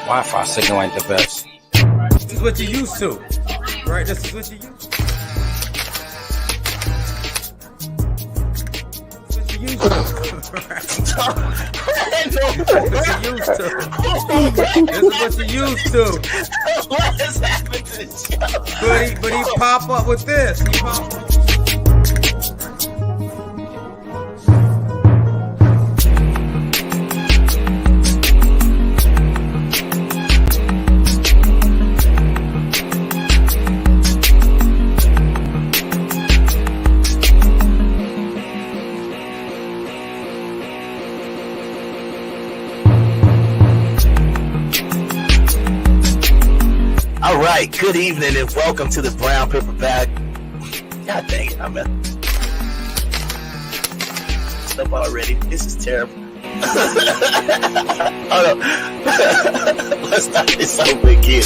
Wi-Fi signal ain't the best. This is what you used to, right? This is what you used to. This is what you used to. This is what you used to. What has happened to the show? But he pop up with this. He pop up. All right, good evening and welcome to the Brown Paper Bag. God dang it, I'm up already. This is terrible. Hold on. Let's start this over again.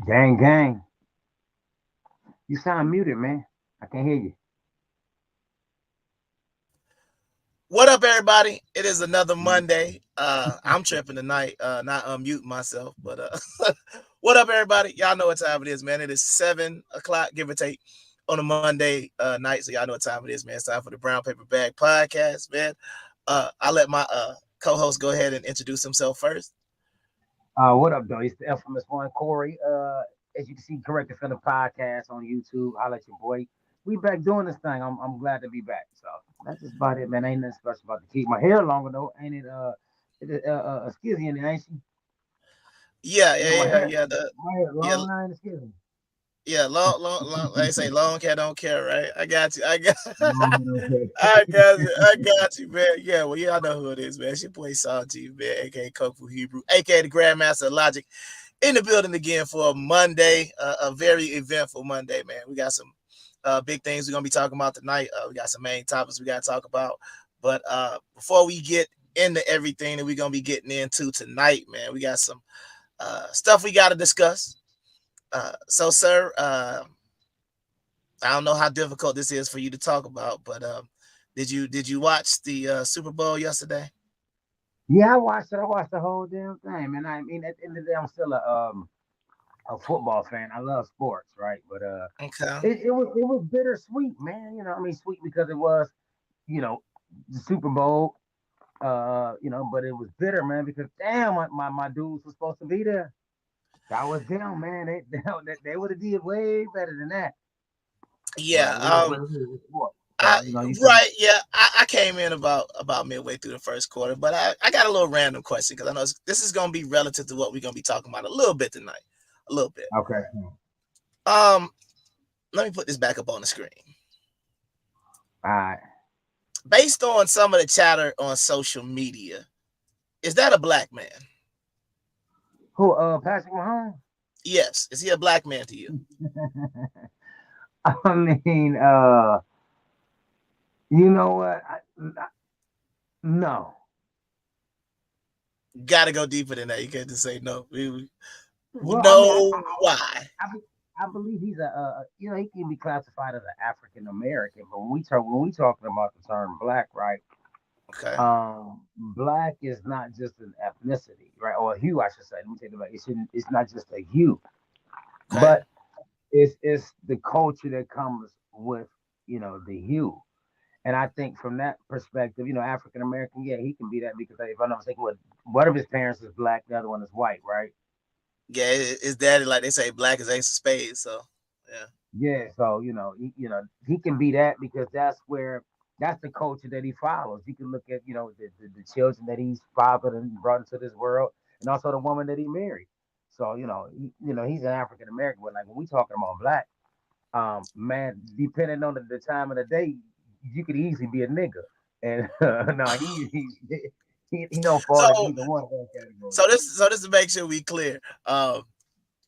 Gang, gang. You sound muted, man. I can't hear you. What up, everybody? It is another Monday. I'm tripping tonight, not unmuting myself, but what up, everybody? Y'all know what time it is, man. It is 7 o'clock, give or take, on a Monday night, so y'all know what time it is, man. It's time for the Brown Paper Bag Podcast, man. I'll let my co-host go ahead and introduce himself first. What up, though? It's the infamous one, Corey. As you can see, Correct Defender Podcast on YouTube. I'll let your boy. We back doing this thing. I'm glad to be back. So that's just about it, man. Ain't nothing special about to keep my hair longer though. Ain't it? Skizzy in there, ain't she? Yeah. My hair long, I ain't skizzy. Yeah, long. They say long cat don't care, right? I got you, man. Yeah, well, y'all know who it is, man. She plays Santi, man, aka Kung Fu Hebrew, aka the Grandmaster of Logic, in the building again for a Monday, a very eventful Monday, man. We got some big things we're gonna be talking about tonight. We got some main topics we gotta talk about, but before we get into everything that we're gonna be getting into tonight, man, we got some stuff we gotta discuss. So, sir, I don't know how difficult this is for you to talk about, but did you watch the Super Bowl yesterday? Yeah, I watched it. I watched the whole damn thing, man. I mean, at the end of the day, I'm still a football fan. I love sports, right? But Okay. it was bittersweet, man. You know, I mean, sweet because it was, the Super Bowl. But it was bitter, man, because damn, my dudes were supposed to be there. That was them, man. They would have did way better than that. Yeah. Right. Yeah. I came in about midway through the first quarter, but I got a little random question because I know this is gonna be relative to what we're gonna be talking about a little bit tonight. A little bit. Okay. Let me put this back up on the screen. All right. Based on some of the chatter on social media, is that a black man? Who? Patrick Mahomes? Yes. Is he a black man to you? I mean, you know what? No. Got to go deeper than that. You can't just say no. Why? I believe he's he can be classified as an African American, but when we talking about the term black, right? Okay. Black is not just an ethnicity, right? Or a hue, I should say. Let me take it back. It's not just a hue, Okay. but it's the culture that comes with the hue. And I think from that perspective, African American, yeah, he can be that because if I'm not mistaken, one of his parents is black, the other one is white, right? Yeah, his daddy, like they say, black is ace of spades. So yeah. Yeah, so he can be that because that's the culture that he follows. You can look at the children that he's fathered and brought into this world, and also the woman that he married. So he's an African American, but like when we talking about black, man, depending on the time of the day, you could easily be a nigga, and no, he don't fall in either one of those categories. So this to make sure we clear,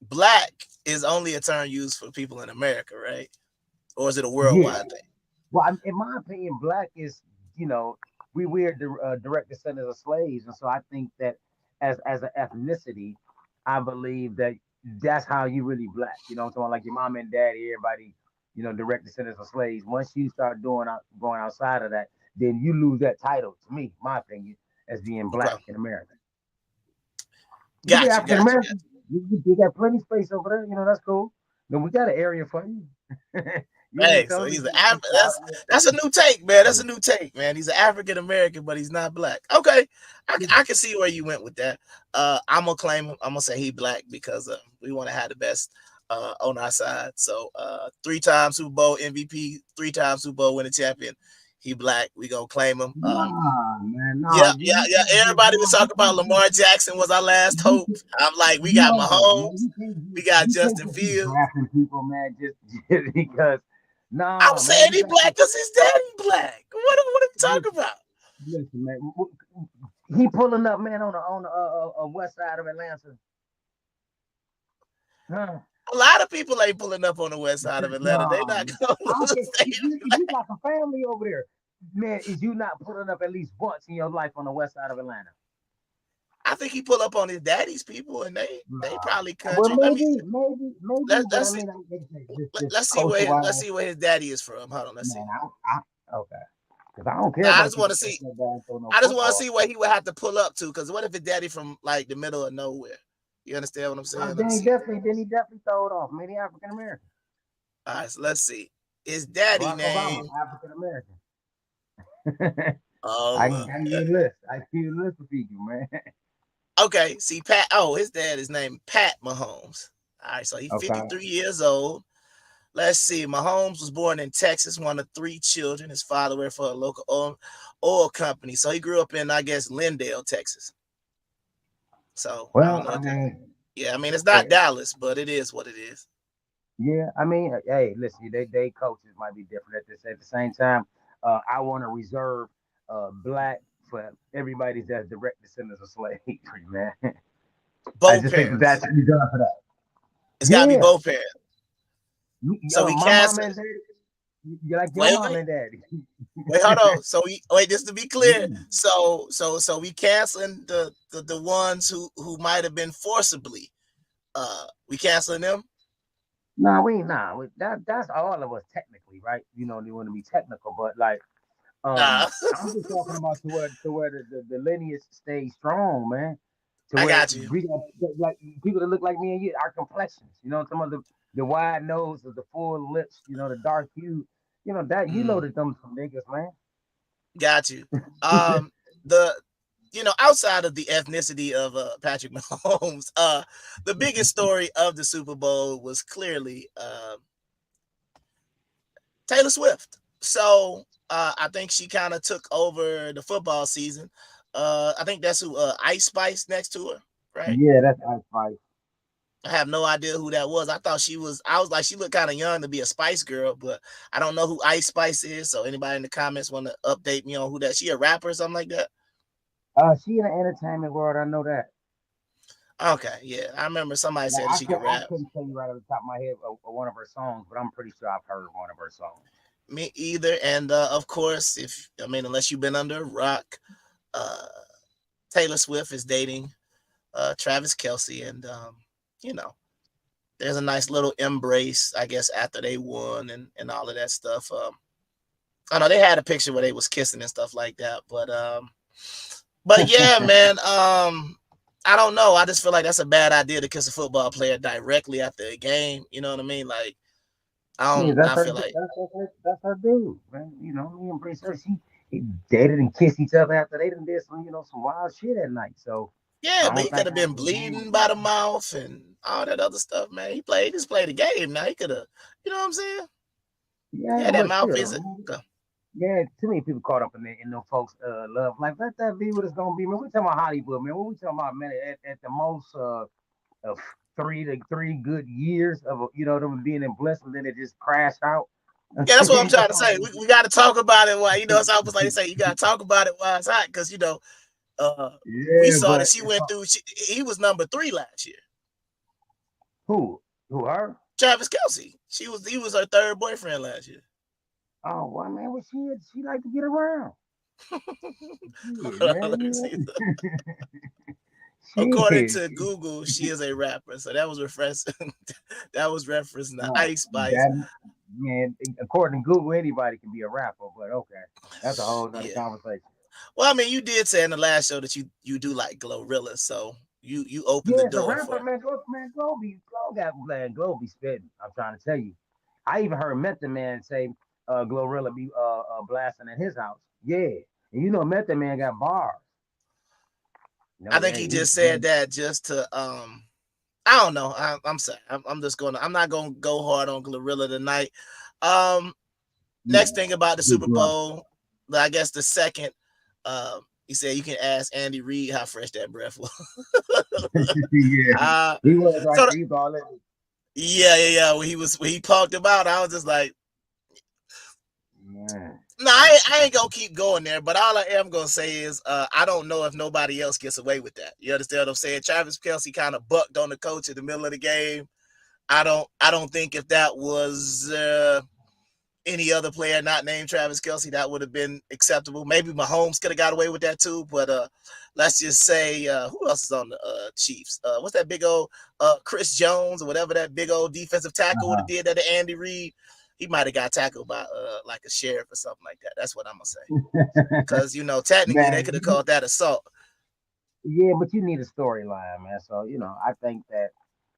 black is only a term used for people in America, right? Or is it a worldwide thing? Well, in my opinion, black is, we're direct descendants of slaves, and so I think that as an ethnicity, I believe that that's how you really black. You know what I'm talking about? Like your mom and daddy, everybody, direct descendants of slaves. Once you start going outside of that, then you lose that title, to me, my opinion, as being Okay. black in America. You be Got you. African Got you. American. You got plenty of space over there. That's cool. Then we got an area for you. You in the Hey, so colors. he's that's a new take, man. That's a new take, man. He's an African American, but he's not black. Okay, I can see where you went with that. I'm gonna claim him. I'm gonna say he black because we want to have the best on our side. So 3-time Super Bowl MVP, 3-time Super Bowl winning champion. He black. We gonna claim him. Nah, man, Yeah, nah. yeah, yeah. Everybody was talking about Lamar Jackson was our last hope. I'm like, we got No, man, Mahomes, we got you can't Justin just keep Fields. drafting people, man, just because. I'm Nah, man, saying you he got to black because his daddy black. What are we listen, talking about? listen, man. He pulling up, man, on the west side of Atlanta. Huh? A lot of people ain't pulling up on the west side of Atlanta. They No, not man. going I don't to care stay if you got some family over there, man. Is you not pulling up at least once in your life on the west side of Atlanta? I think he pull up on his daddy's people, and they Nah. probably Well, country. Let me maybe, but I let's see mean, this let's see culture let's wise, see where his daddy is from. Hold on, let's see. man. Okay. Because I don't care Now I about just you want to to see. no down throw no I just want to football. see where he would have to pull up to. Because what if his daddy from like the middle of nowhere? You understand what I'm saying? Let me see. Then he definitely throw it off. Maybe African American. All right, so let's see. His daddy Barack Obama, name. African American. I Oh, can give you a list. I can give you a list of people, man. okay. See, Pat. Oh, his dad is named Pat Mahomes. All right, so he's Okay. 53 years old. Let's see. Mahomes was born in Texas, one of 3 children. His father worked for a local oil company. So he grew up in, I guess, Lindale, Texas. So I don't Well, know. I mean, Yeah, I mean, it's not hey, Dallas, but it is what it is. yeah, I mean, hey, listen, they coaches might be different at the same time. I want to reserve black for everybody that's direct descendants of slavery, man. I Both just think that parents. that's reserved for that. It's got to be Yeah, both parents. So we my mom cancel. and daddy, you like your Wait, mom wait, and daddy. wait. Hold on. So we wait. Just to be clear. Yeah. So we canceling the ones who might have been forcibly. We canceling them. Nah, that's all of us technically, right? They want to be technical, but like Nah, I'm just talking about to where the lineage stays strong, man. To I where got you. we got like people that look like me and you, our complexions, some of the wide nose, the full lips, the dark hue, that Mm, that them some niggas, man. got you. The outside of the ethnicity of Patrick Mahomes, the biggest story of the Super Bowl was clearly Taylor Swift. So I think she kind of took over the football season. I think that's who Ice Spice next to her, right? Yeah, that's Ice Spice. I have no idea who that was. I thought she was. I was like, she looked kind of young to be a Spice Girl, but I don't know who Ice Spice is. So anybody in the comments want to update me on who that? She a rapper or something like that? She in the entertainment world, I know that. Okay, yeah, I remember somebody Like said that she could I rap. couldn't tell you right off the top of my head one of her songs, but I'm pretty sure I've heard one of her songs. Me either. And of course, unless you've been under a rock, uh, Taylor Swift is dating Travis Kelsey, and you know, there's a nice little embrace, I guess, after they won and all of that stuff. I know they had a picture where they was kissing and stuff like that, but yeah, man. I don't know. I just feel like that's a bad idea to kiss a football player directly after a game. You know what I mean? Like, I Yeah, don't. I feel like, that's her dude, man. Me and Bree he dated and kissed each other after they done did some wild shit at night. So yeah, I but don't he could think have I been can bleeding by the mouth and all that other stuff, man. He just played the game. Now he could have. You know what I'm saying? yeah, Yeah, that but mouthpiece. still, yeah, too many people caught up in them folks love. Like let that be what it's gonna be, man. We talking about Hollywood, man. What we talking about, man? At the most of 3 good years of them being in bliss, and then it just crashed out. Yeah, that's what I'm trying to say. We got to talk about it while it's almost like they say you got to talk about it while it's hot because we Yeah, saw that but she went through. He was number 3 last year. who? Who her? Travis Kelsey. He was her third boyfriend last year. Oh, well, man, well, she like to get around. Yeah, Let me man. see. According Shit. to Google, she is a rapper. So that was referencing that was referencing the No, Ice Spice. that man, according to Google, anybody can be a rapper, but okay, that's a whole nother Yeah. conversation. Well, I mean, you did say in the last show that you do like Glorilla, so you opened the Yeah, it's a door rapper, for. man. Glow got man, Glow be spitting. I'm trying to tell you. I even heard Method Man say, Glorilla be blasting at his house. Yeah, and you know Method Man got bars. I No, think yeah, he he just said that just to I don't know. I'm sorry. I'm just gonna. I'm not gonna go hard on Glorilla tonight. Um, yeah, Next thing about the big Super Glow. Bowl, I guess the second. He said you can ask Andy Reid how fresh that breath was. Yeah, uh, he was right so there. You call it. yeah. When he talked about, I was just like, Yeah. no, I ain't gonna keep going there. But all I am gonna say is, I don't know if nobody else gets away with that. You understand what I'm saying? Travis Kelce kind of bucked on the coach in the middle of the game. I don't think if that was any other player not named Travis Kelce, that would have been acceptable. Maybe Mahomes could have got away with that too. But let's just say who else is on the Chiefs? What's that big old Chris Jones or whatever that big old defensive tackle would have did that to Andy Reid? He might have got tackled by like a sheriff or something like that. That's what I'm gonna say. Because technically they Man, could have called that assault. yeah, but you need a storyline, man. So I think that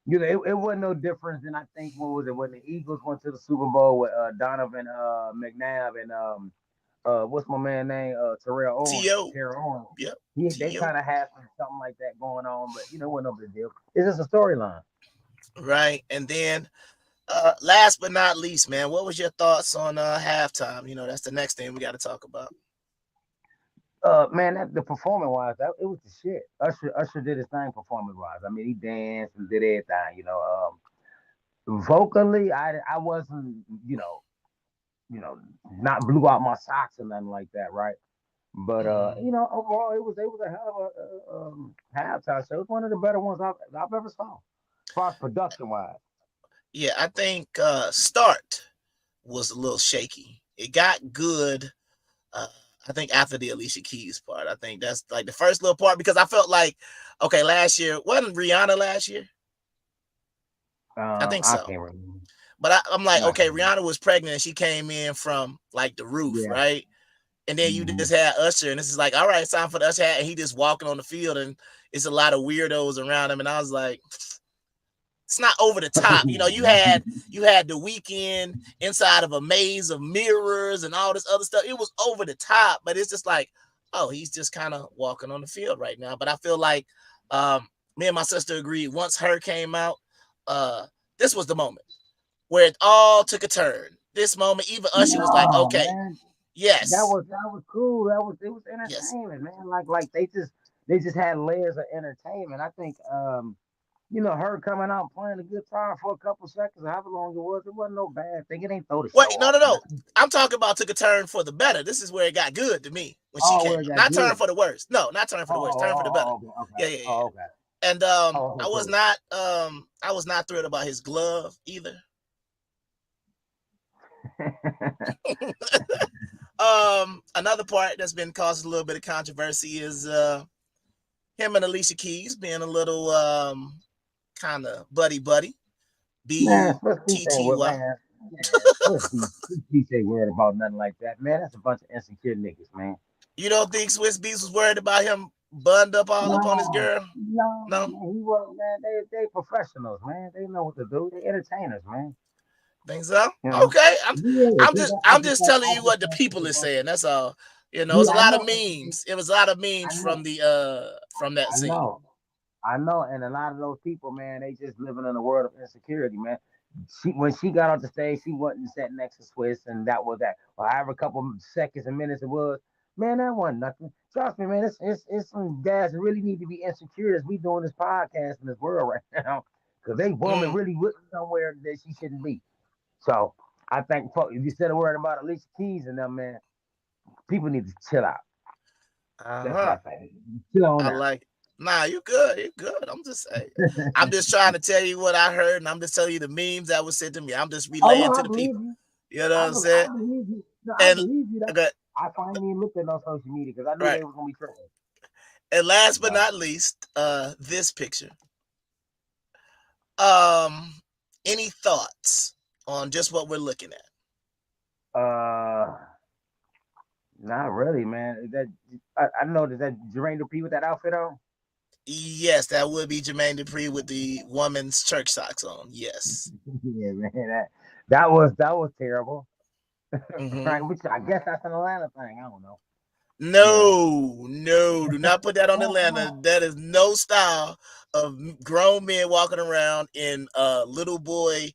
it wasn't no difference than I think what was it when the Eagles went to the Super Bowl with Donovan McNabb and what's my man name Terrell Owens, To Terrell Owens. yep, They to kind of had something like that going on, but it wasn't no big deal. It's just a storyline. right. And then last but not least, man, what was your thoughts on halftime? That's the next thing we got to talk about. Man, that the performance wise, it was the shit. Usher did his thing performance wise. I mean, he danced and did everything. Vocally, I wasn't you know not blew out my socks or nothing like that, right? But overall, it was a hell of a halftime show. It was one of the better ones I've ever saw, as far as production wise. Yeah, I think start was a little shaky. It got good. Uh, I think after the Alicia Keys part, I think that's like the first little part because I felt like, okay, last year wasn't Rihanna last year. I think I so. can't remember. But I'm like, I okay, can't remember. Rihanna was pregnant and she came in from like the roof, Yeah. right? And then you Mhm. just had Usher, and this is like, all right, it's time for the Usher hat, and he just walking on the field, and it's a lot of weirdos around him, and I was like, it's not over the top. You had the weekend inside of a maze of mirrors and all this other stuff. It was over the top, but it's just like, oh, he's just kind of walking on the field right now. But I feel like me and my sister agreed once her came out, this was the moment where it all took a turn. This moment, even Usher was like, No, okay, man. That yes, was cool. It was yes. entertainment, man. Like they just had layers of entertainment. I think her coming out playing the guitar for a couple seconds, however long it wasn't no bad thing. It ain't throw the show Wait, no, off no, or no. nothing. I'm talking about took a turn for the better. This is where it got good to me when she Oh, came where it out. got Not turn good. for the worst. No, not turn for the worst. Turn for the better. Okay, okay. Yeah, yeah, yeah. Oh, okay. And Oh, I okay, was cool. not I was not thrilled about his glove either. Another part that's been causing a little bit of controversy is him and Alicia Keys being a little kind of buddy buddy. B Man, U Swiss Beats T ain't T worried, Y. man. Yeah, Swiss Beats ain't worried about nothing like that, man. That's a bunch of insecure niggas, man. You don't think Swiss Beats was worried about him bunned up all up on his No, girl? no, No? man. He was, man. They professionals, man. They know what to do. They entertainers, man. Think so? You know. Okay. Yeah, I'm just telling you what the people is saying. That's all. It's yeah, a I lot of know. memes. It was a lot of I memes know. from that I scene. know. I know, and a lot of those people, man, they just living in a world of insecurity, man. When she got off the stage, she wasn't sat next to Swiss, and that was that. Or however couple seconds and minutes it was, man, that wasn't nothing. Trust me, man, it's some guys that really need to be insecure as we doing this podcast in this world right now, because they woman Mm. really went somewhere that she shouldn't be. So I think fuck, if you said a word about Alicia Keys and them, man, people need to chill out. That's what Uh-huh. I think. Chill on I out. like it. Nah, you good. You good. I'm just saying. I'm just trying to tell you what I heard, and I'm just telling you the memes that was sent to me. I'm just Oh relaying no, to I the believe people. you. You know what I'm saying? I believe you. No, I And believe you. That okay, I finally even looked at no social media because I knew right. they was gonna be tripping. And last but not least, this picture. Any thoughts on just what we're looking at? Not really, man. Is that I know that Jermaine Dupri with that outfit on? Yes, that would be Jermaine Dupri with the woman's church socks on. Yes. Yeah, man. That was terrible. Mm-hmm. Right? Which I guess that's an Atlanta thing. I don't know. No, do not put that on Atlanta. That is no style of grown men walking around in little boy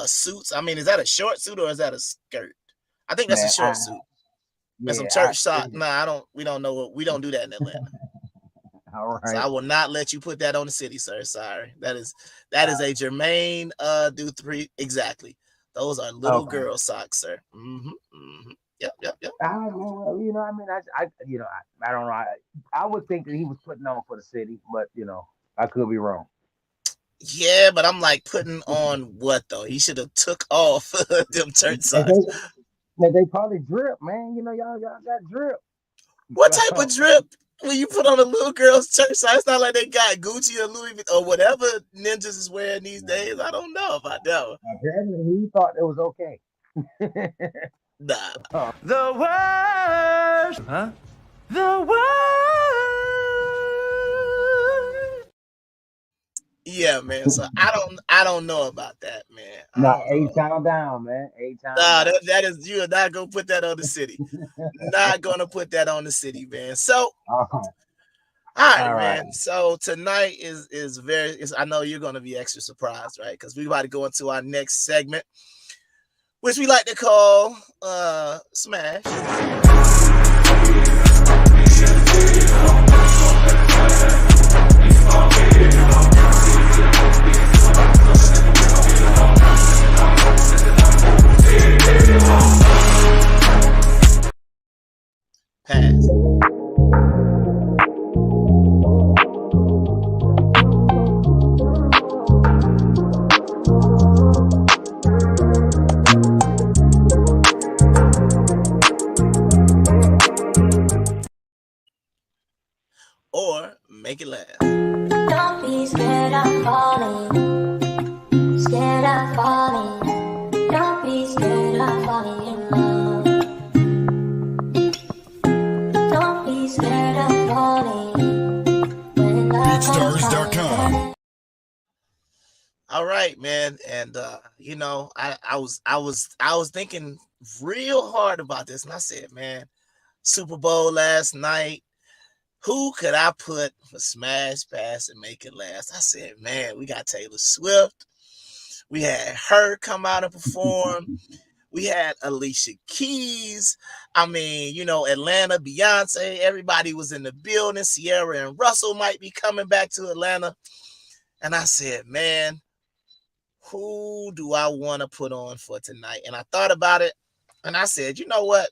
suits. I mean, is that a short suit or is that a skirt? I think that's a short suit. And some church socks. Nah, we don't do that in Atlanta. All right. So I will not let you put that on the city, sir. Sorry. That is a Jermaine Dupri. Exactly. Those are little girl socks, sir. Mm-hmm. Mm-hmm. Yep. I don't know. I would think that he was putting on for the city, but I could be wrong. Yeah, but I'm like, putting on what though? He should have took off them church socks. They probably drip, man. Y'all got drip. What type of drip when you put on a little girl's church sock? It's not like they got Gucci or Louis Vuitton or whatever ninjas is wearing these days. I don't know about that one. Apparently, he thought it was okay. Nah. The worst, huh? The worst. Yeah, man. So I don't know about that, man. Nah, 8-town down, man. 8-town. Nah, that is, you are not gonna put that on the city. Not gonna put that on the city, man. So all right, man. So tonight is I know you're gonna be extra surprised, right? Because we about to go into our next segment, which we like to call Smash. Pass. Or make it last. Don't be scared of falling. Scared of falling. Don't be scared of falling in love. Don't be scared of falling. BeatStars.com. All right, man. And I was thinking real hard about this, and I said, man, Super Bowl last night. Who could I put for Smash, Pass, and Make It Last? I said, man, we got Taylor Swift. We had her come out and perform. We had Alicia Keys. I mean, Atlanta, Beyonce. Everybody was in the building. Sierra and Russell might be coming back to Atlanta. And I said, man, who do I want to put on for tonight? And I thought about it. And I said, you know what?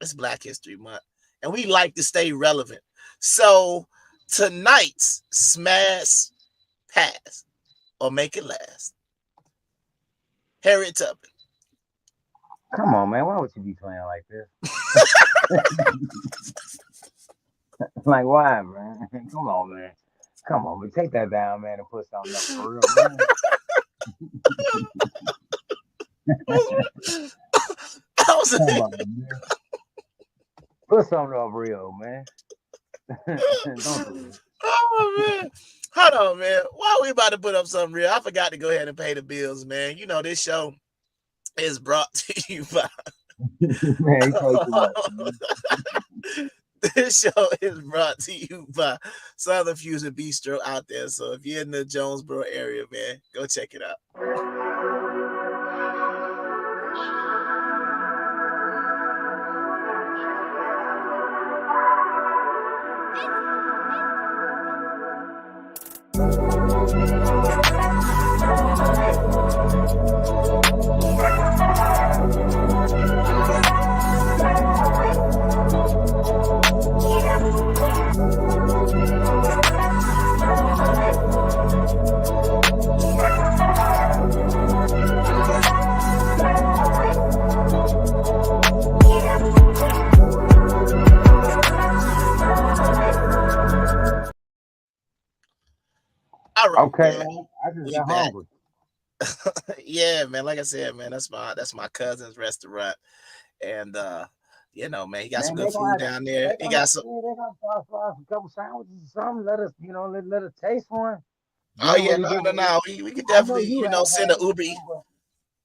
It's Black History Month. And we like to stay relevant. So tonight's Smash, Pass, or Make It Last. Harriet Tubman. Come on, man. Why would you be playing like this? Like, why, man? Come on, man. Come on, man. Take that down, man, and put something up for real, man. Come on, man. Put something up real, man. Don't do it. Oh, man. Hold on, man. Why are we about to put up something real? I forgot to go ahead and pay the bills, man. This show is brought to you by... Man, you play too much, man. This show is brought to you by Southern Fusion Bistro out there. So if you're in the Jonesboro area, man, go check it out. tomorrow. Okay, Yeah, man. I just we got back. hungry. Yeah, man. Like I said, man, that's my cousin's restaurant, and man, he got some Man, good food down there. He got some. they gonna fry us a couple sandwiches or something. Let us, let us taste one. Oh Then yeah, we no, get. no, no. We could I know definitely, you send an have Uber. but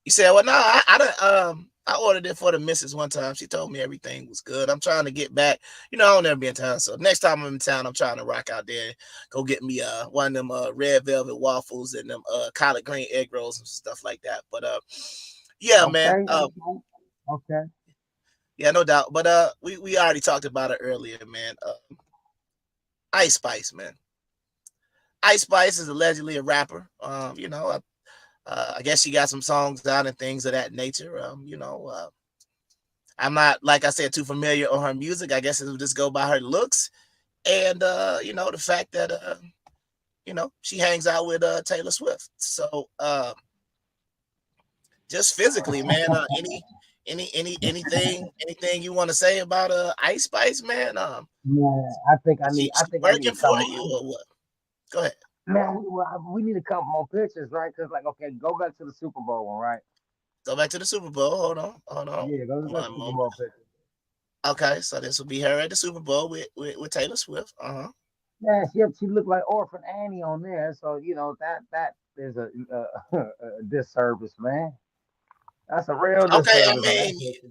You said, well, no, I done, I ordered it for the missus one time. She told me everything was good. I'm trying to get back. I don't never be in town. So next time I'm in town, I'm trying to rock out there, go get me one of them red velvet waffles and them collard green egg rolls and stuff like that. But yeah, man. okay, okay. Yeah, no doubt. But we already talked about it earlier, man. Ice Spice, man. Ice Spice is allegedly a rapper. I guess she got some songs out and things of that nature. I'm not, like I said, too familiar on her music. I guess it would just go by her looks and the fact that she hangs out with Taylor Swift. So just physically, man. Anything you want to say about Ice Spice, man? Yeah, I think I Is need. I she think I need working to for come. you or what? Go ahead. Man, we need a couple more pictures, right? Because, like, okay, go back to the Super Bowl one, right? Go back to the Super Bowl. Hold on. Yeah, go to the One Super moment. Bowl picture. Okay, so this will be her at the Super Bowl with Taylor Swift. Yeah, she looked like Orphan Annie on there, so that is a disservice, man. That's a real Okay, disservice on that picture.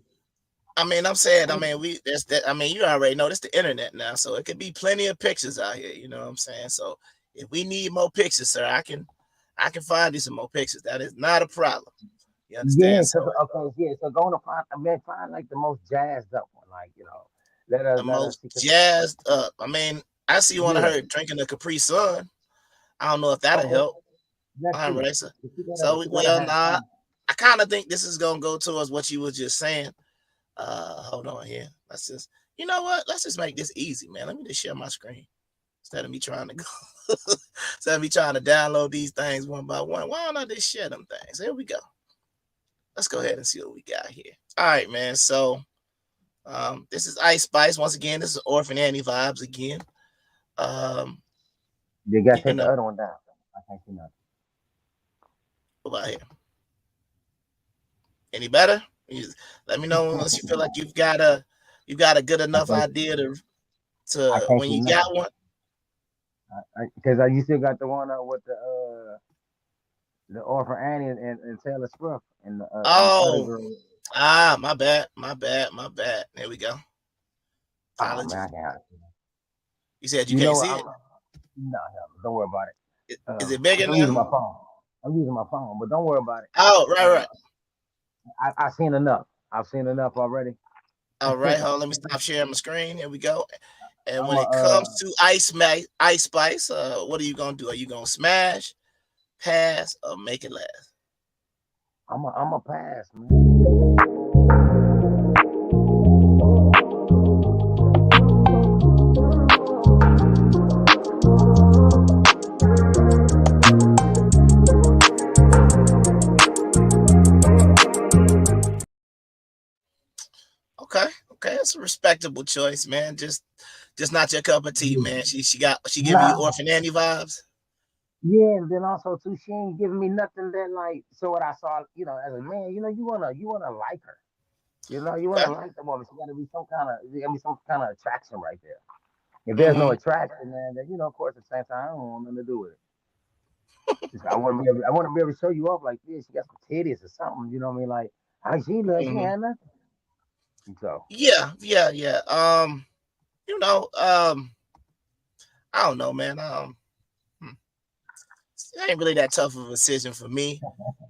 I'm saying, that's that. You already know this the internet now, so it could be plenty of pictures out here. You know what I'm saying? So if we need more pictures, sir, I can find you some more pictures. That is not a problem. You Yeah, understand? So so go to find, find like the most jazzed up one, like the let us most see. jazzed up. I see one of Yeah. her drinking a Capri Sun. I don't know if that'll Oh, help. let's All see. right, so, She gotta have nah. some. I kind of think this is gonna go towards what you were just saying. Hold on here. Let's just, you know what? Let's just make this easy, man. Let me just share my screen instead of me trying to go. Instead of me trying to download these things one by one. Why don't I just share them things? Here we go. Let's go ahead and see what we got here. All right, man. So, this is Ice Spice. Once again, this is Orphan Annie vibes again. Um, You gotta you take the know, other one down. I can't see nothing. what about here? Any better? Let me know unless you feel like you've got a good I enough can't. idea I to can't when see you nothing. got one. Because you still got the one with the Orphan Annie and Taylor Swift and the other Oh, girl. my bad, my bad, my bad. There we go. Oh man, I Apologies. can't. You said you You can't know, see it. no, don't worry about it. Is it bigger I'm using now? my phone. I'm using my phone, but don't worry about it. Oh, right, Uh, right. I've seen enough. I've seen enough already. All right, hold on. Let me stop sharing my screen. Here we go. And I'm when a it comes to Ice Spice, what are you gonna do? Are you gonna smash, pass, or make it last? I'm a pass, man. Okay, okay, that's a respectable choice, man. Just not your cup of tea, man. She giving you Nah, Orphan Annie vibes. yeah, and then also too, she ain't giving me nothing that like. So what I saw, as a man, you wanna like her. You Okay. wanna like the woman. She gotta be there gotta be some kind of attraction right there. If there's no Mm-hmm. attraction, man, then of course at the same time I don't want nothing to do with it. I want to be able to show you off like this. She got some titties or something. You know what I mean? Like how she look, she Mm-hmm. ain't nothing. So Yeah, yeah, yeah. You know, I don't know, man. Hmm, it ain't really that tough of a decision for me.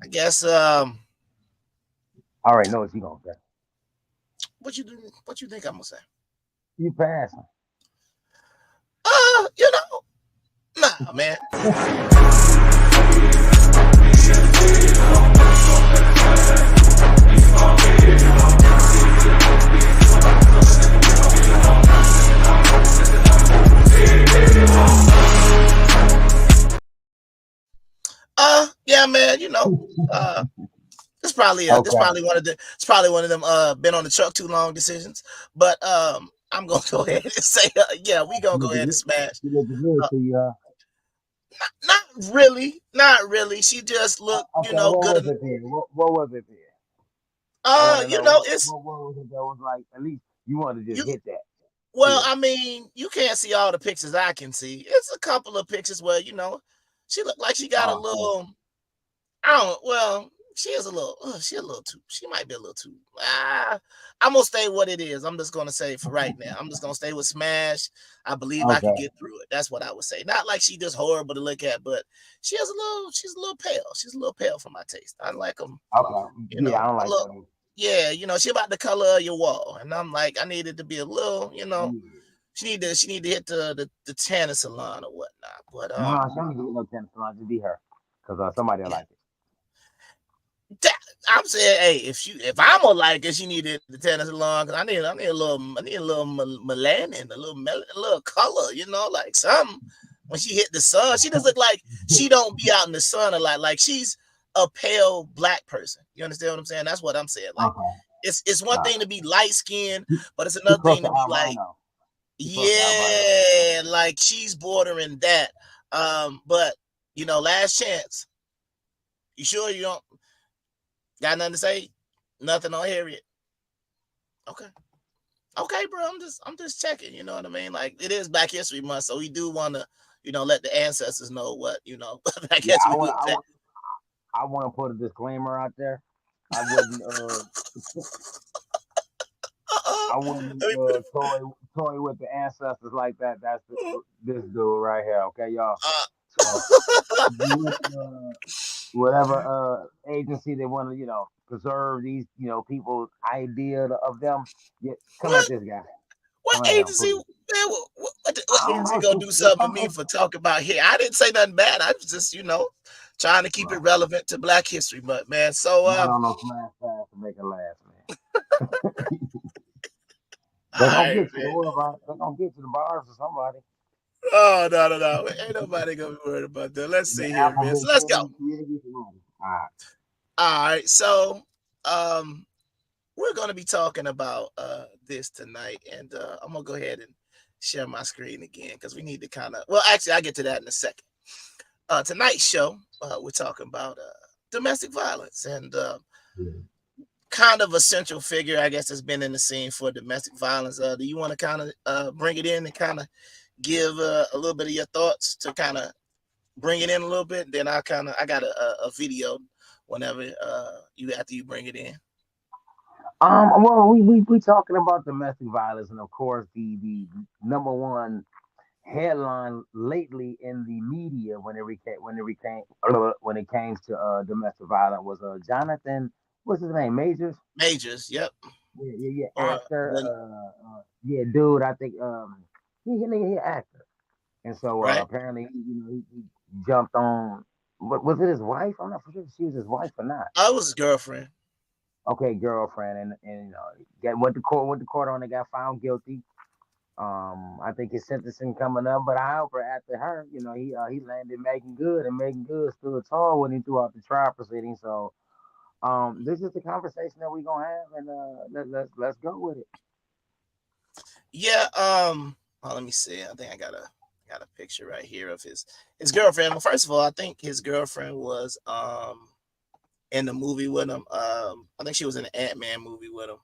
I guess. I already know what you gonna say. What you think I'm gonna say? You passing. You know, nah, man. Yeah, man. This Okay. probably one of them been on the truck too long decisions. But I'm gonna go ahead and say yeah, we gonna She go looking ahead and good. smash. She looking good Uh, to you, huh? not Really, not really. She just looked, Okay, what good. was it then? What was it then? I want to know It's what was it that was like. At least you want to you. just hit that. Well, Yeah. I mean, you can't see all the pictures I can see. It's a couple of pictures where she looked like she got a Oh, cool. little. I don't. Well, she is a little. She a little too. She might be a little too. I'm gonna stay what it is. I'm just gonna say for right now. I'm just gonna stay with Smash. I believe I can Okay. get through it. That's what I would say. Not like she just horrible to look at, but she has a little. She's a little pale. She's a little pale for my taste. I like them. Okay. Yeah, I don't A like little. that. Yeah, she about the color of your wall, and I'm like, I needed to be a little. Yeah. She need to hit the tanning salon or whatnot. But No, she don't get no tennis salon. Just be her, cause somebody will yeah. like it. I'm saying, hey, if I'm gonna like it, she needed the tennis salon because I need a little melanin, a little color, like something. When she hit the sun, she does look like she don't be out in the sun a lot. Like she's a pale black person. You understand what I'm saying? That's what I'm saying. Like Okay. it's one thing to be light skinned, but it's She another close thing to to be like, albino. She close to albino. yeah, like she's bordering that. But last chance. You sure you don't got nothing to say? Nothing on Harriet. Okay. Okay, bro. I'm just checking, you know what I mean? Like it is Black History Month, so we do want to, let the ancestors know what, Black Yeah, History do. I want to put a disclaimer out there. I wouldn't Uh-uh. I wouldn't Let me put it. toy with the ancestors like that. That's this dude right here. Okay, y'all. So Uh, whatever agency they want to preserve these people's idea of them, yeah, come at what this guy. what Come at him, agency? please. Man, what I don't agency know. gonna do It's something to some me for talking about here? I didn't say nothing bad. I was just, trying to keep it well, relevant to Black History Month, man. So not on no smash fast to make it last, man. all They're gonna right, get you. man. Don't worry about it. They're gonna get you the bars or somebody. Oh no, no, no. Ain't nobody gonna be worried about that. Let's The see here, man. alphabet So let's go. created somebody. All right. All right. So um we're gonna be talking about this tonight, and I'm gonna go ahead and share my screen again because we need to actually I'll get to that in a second. Tonight's show, we're talking about domestic violence and Yeah. kind of a central figure, I guess, has been in the scene for domestic violence. Do you want to kind of bring it in and kind of give a little bit of your thoughts to kind of bring it in a little bit? Then I got a video whenever after you bring it in. Well, we talking about domestic violence, and of course, the number one headline lately in the media when it came to domestic violence was Jonathan. What's his name? Majors. Majors, yep. Yeah, Or actor. the Yeah, dude. I think he actor, and so right? apparently he jumped on. What was it? His wife? I'm not for sure if she was his wife or not. I was his girlfriend. Okay, girlfriend, and went to court on it, got found guilty. I think his sentencing coming up, but however, after her, he landed making good, and making good stood tall with him throughout the trial proceeding. So, this is the conversation that we're gonna have, and let's go with it. Yeah. Let me see. I think I got a picture right here of his girlfriend. Well, first of all, I think his girlfriend was in the movie with him. I think she was in the Ant-Man movie with him.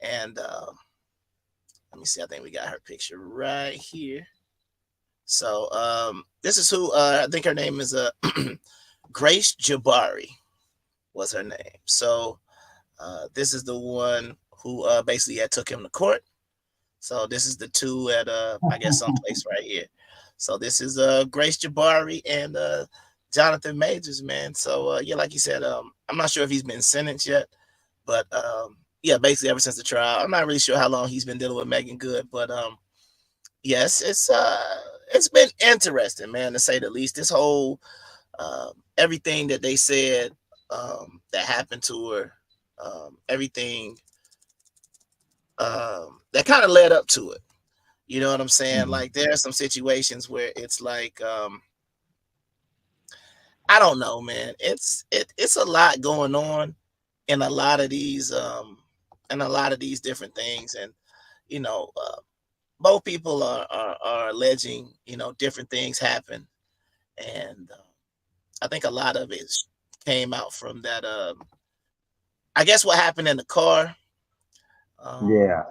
And let me see. I think we got her picture right here. So this is who I think her name is Grace Jabari was her name. So this is the one who basically had took him to court. So this is the two at I guess someplace right here. So this is Grace Jabari and Jonathan Majors, man. So yeah, like you said, I'm not sure if he's been sentenced yet, but yeah, basically ever since the trial, I'm not really sure how long he's been dealing with Megan Good, but yes, it's been interesting, man, to say the least. This whole everything that they said that happened to her, everything that kind of led up to it. You know what I'm saying? Mhm. Like there are some situations where it's like I don't know, man. It's a lot going on in a lot of these different things, and you know, both people are alleging different things happen, and I think a lot of it came out from that. I guess what happened in the car. Um, Yeah.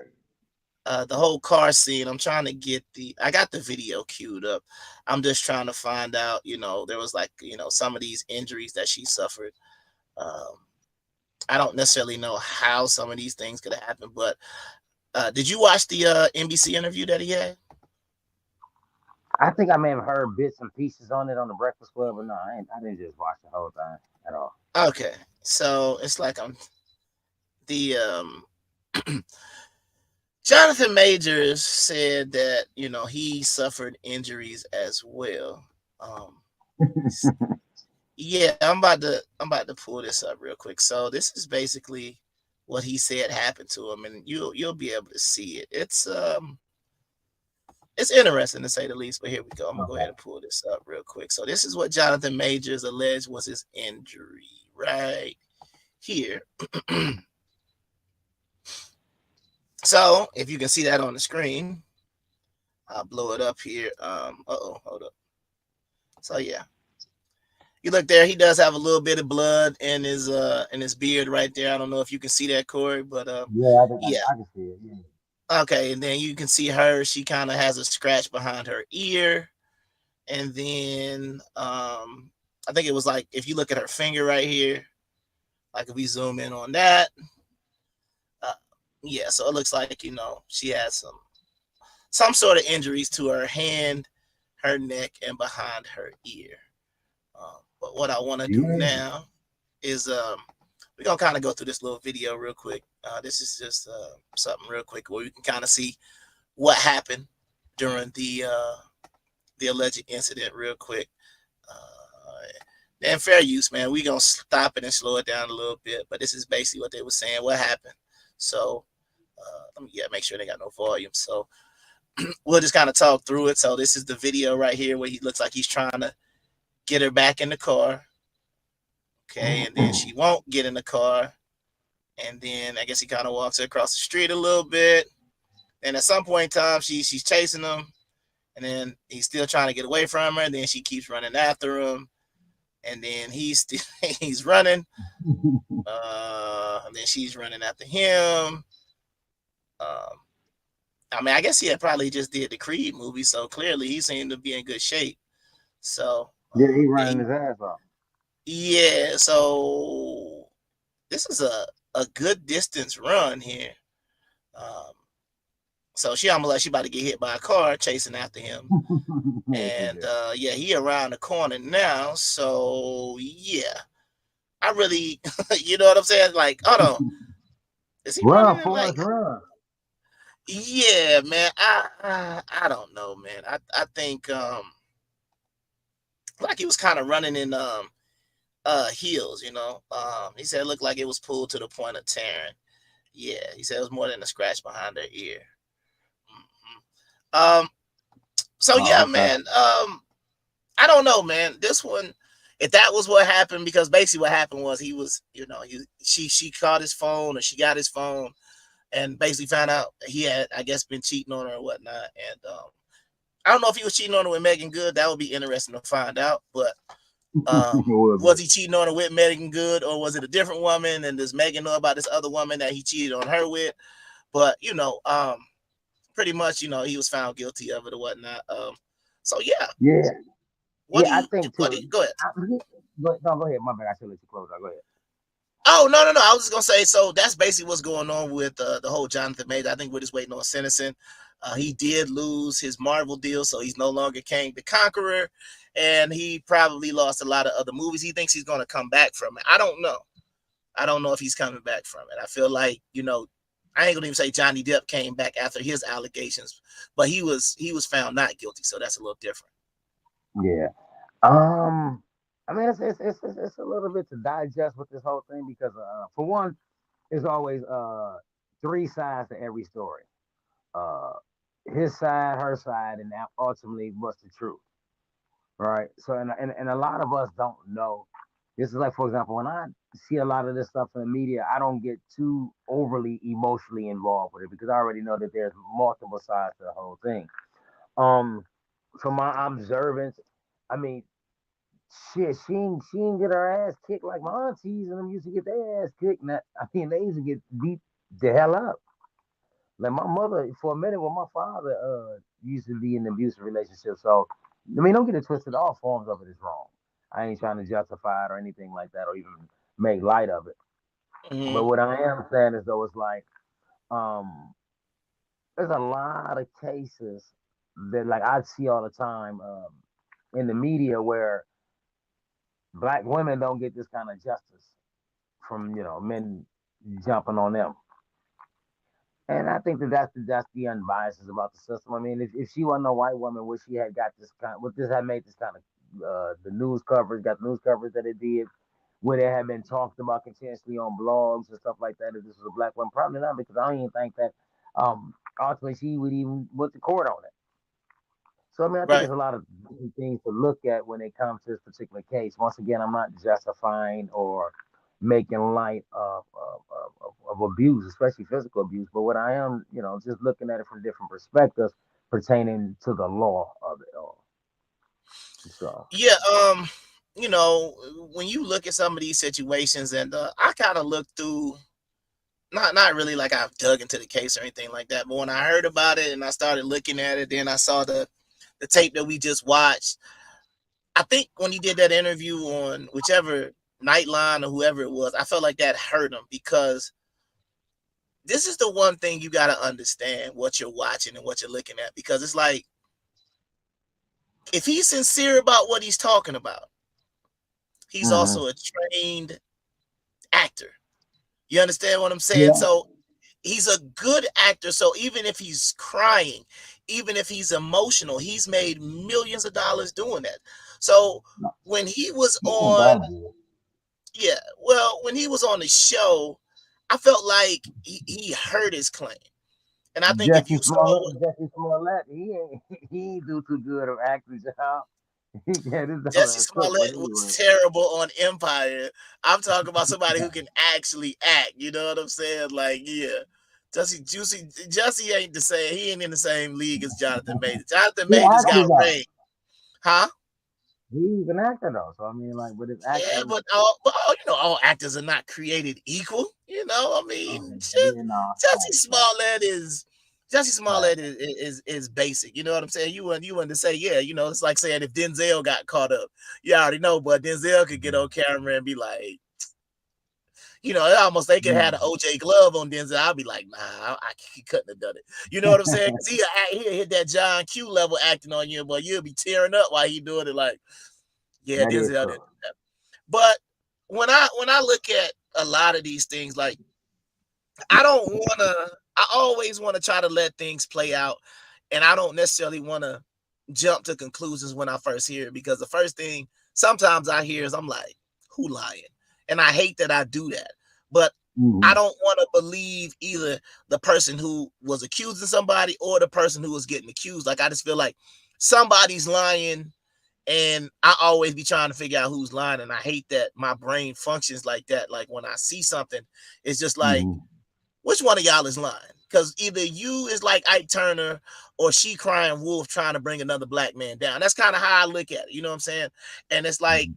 the whole car scene. I'm trying to get the. I got the video queued up. I'm just trying to find out. There was like some of these injuries that she suffered. Um, I don't necessarily know how some of these things could have happened, but did you watch the NBC interview that he had? I think I may have heard bits and pieces on it on the Breakfast Club, but no, I didn't just watch the whole thing at all. Okay, so it's like I'm the Jonathan Majors said that he suffered injuries as well. Um, yeah, I'm about to pull this up real quick. So this is basically what he said happened to him, and you'll be able to see it. It's interesting to say the least. But here we go. I'm gonna go ahead Okay. and pull this up real quick. So this is what Jonathan Majors alleged was his injury right here. So if you can see that on the screen, I'll blow it up here. Hold up. So yeah, you look there. He does have a little bit of blood in his beard right there. I don't know if you can see that, Corey, but Yeah, I think yeah. I can see it. Yeah. Okay, and then you can see her. She kind of has a scratch behind her ear, and then I think it was like if you look at her finger right here, like if we zoom in on that, uh, yeah. So it looks like she has some sort of injuries to her hand, her neck, and behind her ear. But what I want to do Yeah. now is we're gonna kind of go through this little video real quick. This is just something real quick where you can kind of see what happened during the alleged incident real quick. And fair use, man. We gonna stop it and slow it down a little bit, but this is basically what they were saying. What happened? So let me make sure they got no volume. So we'll just kind of talk through it. So this is the video right here where he looks like he's trying to get her back in the car. Okay, and then she won't get in the car, and then I guess he kind of walks her across the street a little bit. And at some point in time, she's chasing him, and then he's still trying to get away from her. And then she keeps running after him, and then he's still he's running. And then she's running after him. Um, I mean, I guess he had probably just did the Creed movie, so clearly he seemed to be in good shape. So Yeah, he yeah, running his ass off. yeah. So this is a good distance run here. Um, so she almost like she about to get hit by a car chasing after him. Yeah, she And did. yeah, he around the corner now. So yeah, I really, you know what I'm saying? Like, hold on, is he Run, running in like? Forrest, run. Yeah, man. I don't know, man. I think like he was kind of running in heels. He said it looked like it was pulled to the point of tearing. Yeah, he said it was more than a scratch behind her ear. Mhm. So Oh, yeah, okay. man. I don't know, man. This one, if that was what happened, because basically what happened was he was, she caught his phone or she got his phone and basically found out he had, I guess, been cheating on her or whatnot. And I don't know if he was cheating on her with Megan Good. That would be interesting to find out. But It would be. was he cheating on her with Megan Good, or was it a different woman? And does Megan know about this other woman that he cheated on her with? But pretty much, he was found guilty of it or whatnot. So yeah, Yeah, what yeah. do I you? think What do you? too. Go ahead. No, go ahead. My bad. I should let you close out. Go ahead. Oh no, no, no! I was just gonna say. So that's basically what's going on with the whole Jonathan Major. I think we're just waiting on sentencing. He did lose his Marvel deal, so he's no longer Kang the Conqueror, and he probably lost a lot of other movies. He thinks he's gonna come back from it. I don't know. I don't know if he's coming back from it. I feel like I ain't gonna even say Johnny Depp came back after his allegations, but he was found not guilty, so that's a little different. Yeah. Um. I mean, it's a little bit to digest with this whole thing because, for one, there's always three sides to every story. Uh, his side, her side, and ultimately what's the truth, right? So, and a lot of us don't know. This is like, for example, when I see a lot of this stuff in the media, I don't get too overly emotionally involved with it because I already know that there's multiple sides to the whole thing. Um, from my observance, I mean, shit, she didn't get her ass kicked like my aunties and them used to get their ass kicked. And I mean, they used to get beat the hell up. Like my mother, for a minute, when my father used to be in an abusive relationship. So, I mean, don't get it twisted. All forms of it is wrong. I ain't trying to justify it or anything like that, or even make light of it. Mm-hmm. But what I am saying is, though, it's like um, there's a lot of cases that, like, I see all the time in the media where black women don't get this kind of justice from men jumping on them. And I think that that's the unbiased about the system. I mean, if she wasn't a white woman, would she had got this kind? Would this have made this kind of the news coverage? Got the news coverage that it did, would it have been talked about continuously on blogs and stuff like that? If this was a black woman, probably not, because I don't even think that ultimately she would even went to court on it. So I mean, I think Right. there's a lot of different things to look at when it comes to this particular case. Once again, I'm not justifying or making light of abuse, especially physical abuse. But what I am, just looking at it from different perspectives pertaining to the law of it all. So, Yeah. When you look at some of these situations, and I kind of looked through, not really like I've dug into the case or anything like that, but when I heard about it and I started looking at it, then I saw the tape that we just watched. I think when he did that interview on whichever Nightline or whoever it was, I felt like that hurt him, because this is the one thing you got to understand what you're watching and what you're looking at, because it's like, if he's sincere about what he's talking about, he's hmm also a trained actor. You understand what I'm saying? yeah, So he's a good actor. So even if he's crying, even if he's emotional, he's made millions of dollars doing that. So when he was he ain't on, that good. yeah, well, when he was on the show, I felt like he hurt his claim. And I think if you saw what Jesse Smollett, he ain't do too good of acting job. He got his Jesse own cook, but Smollett was anyway, terrible on Empire, I'm talking about somebody who can actually act. You know what I'm saying? Like, yeah. Jesse ain't the same. He ain't in the same league as Jonathan Majors. Jonathan he Majors got acted though. range. Huh? He's an actor though, so I mean, like with his Yeah, acting, all actors are not created equal. I mean, yeah, no, Jesse facts, facts, Smollett is Jesse Smollett facts. is basic. You know what I'm saying? You wouldn't to say, yeah, it's like saying if Denzel got caught up, you already know, but Denzel could get on camera and be like, almost they could have the Mhm. OJ glove on Denzel. I'll be like, nah, he couldn't have done it. You know what I'm saying? Because he'll hit that John Q level acting on you, but you'll be tearing up while he doing it. Like, yeah, That is Denzel true. did that. But when I look at a lot of these things, like, I don't want to. I always want to try to let things play out, and I don't necessarily want to jump to conclusions when I first hear it, because the first thing sometimes I hear is, I'm like, who lying? And I hate that I do that, but I hmm don't want to believe either the person who was accusing somebody or the person who was getting accused. Like, I just feel like somebody's lying, and I always be trying to figure out who's lying. And I hate that my brain functions like that. Like, when I see something, it's just like, hmm which one of y'all is lying? Because either you is like Ike Turner, or she crying wolf trying to bring another black man down. That's kind of how I look at it. You know what I'm saying? And it's like,